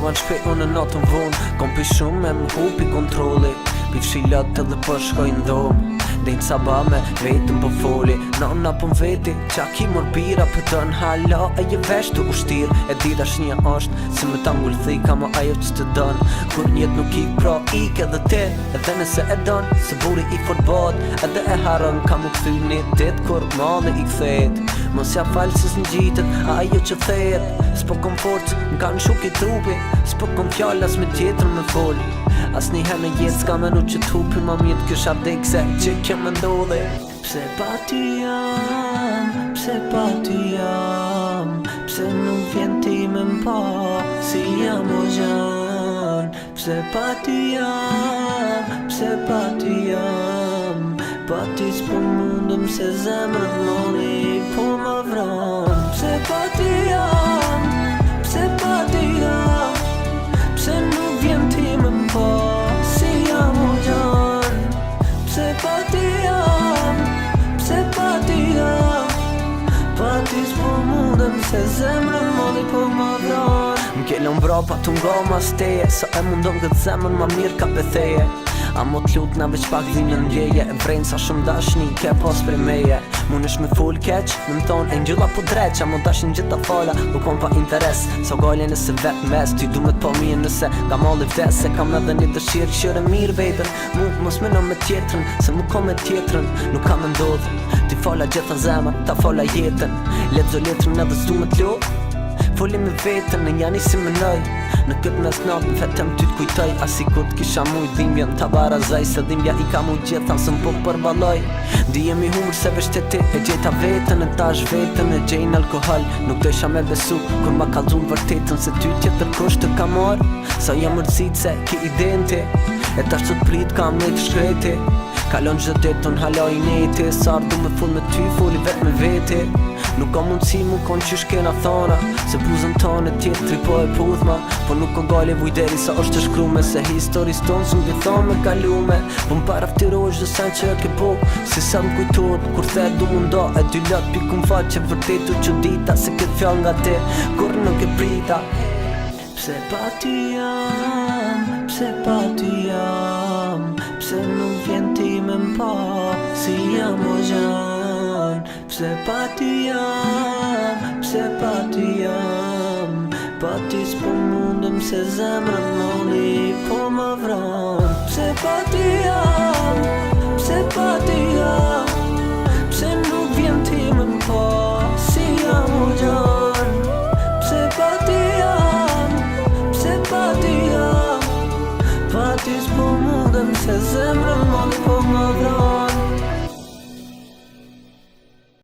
Shovan shpejt unë në natën vonë, kom pi shumë me më hupi kontroli. Pi fshilat edhe për shkojnë dhomë, dejnë saba me vetëm po foli. Nona po m'veti, qa ki mor bira për tën hala e je vesh të ushtir. E dita shnja është, si me ta ngullthi ka ma ajo që të dën. Kur njet nuk ik pra ik edhe ti, edhe nëse e dën, se buri i forbat, edhe e harën ka mu këthy një dit kur madhe i këthet. Mos ja falë se s'ngjitet, a ajo që thet. S'po kom forcë, m'ka në shuk i trupi, s'po kom fjall as me tjetër me fol. As një her në jetë s'ka menu që t'hupi, ma mjetë kësha vdek se që kem me ndodhe. Pse pa ty jam, pse pa ty jam, pse nuk vjen ti me m'pa, si jam o gjan. Pse pa ty jam, pse pa ty jam, pa ty s'po mundëm se zemrët moni po ma vran. Pse pa ty jam, pse pa ty jam, pse nuk vjen ti me m'pa, si jam o gjan. Pse pa ty jam, pse pa ty jam, pa ty s'po mundëm se zemrën moni po ma vran. M'kellon vrapa t'u nga ma steje, sa e mundon këtë zemrën ma mirë ka petheje. A mo t'lut na veç pak dhimë në ndjeje, e vrejnë sa shumë dashni ke pas prej meje. Mun është me full keq, me m'ton e njëlla po dreq, a mo dashin gjitha fala, u kom pa interes. So gale nëse vet mes, ty du me t'po mirë nëse ka malli vdes. Se kam edhe një dëshirë këshyre mirë vejtën, mu mos meno me tjetërën, se mu kom me tjetërën, nuk kam me ndodhë. Ty fala gjitha zemër, ta fala jetën, ledzo letrën edhe s'du me t'lu. Foli me vetën, në njani si më nëj, në këtë mes natë në vetëm ty t'kujtoj. Asi kur t'kisha muj dhimbja në tabara zaj, se dhimbja i ka muj gjitha së m'po përbaloj. Di jemi humër se veç ti, e gjeta vetën, e tash vetën, e gjejnë alkohol. Nuk dojsha me besu, kur ma kalzun vërtetën, se ty tjetër kush të ka marë. Sa jam mërësit se ki identi, e tash të t'prit ka me të shkreti. Kalon gjithë detën haloj neti, sa ardu me full me ty, foli vet me veti. Nuk ka mundësi mu kon që shkena thana, se buzën tane tjetëri po e puthma. Po nuk ka gale vujderi sa është të shkrume, se historis tonë s'u gjithon me kalume. Po m'para ftirojsh dhe sen që e ke po, si sa m'kujtot, kur the du munda. E dy lot piku m'faq që vërtetu që dita, se këtë fjall nga te, kur nuk e prita. Pse pa ty jam, pse pa ty jam, pse nuk vjen ti me m'pa, si jam o gjan. Pse pa ty jam, pse pa ty jam, pa ty s'po mundëm se zemrën moni po ma vran. Pse pa ty jam, pse pa ty jam,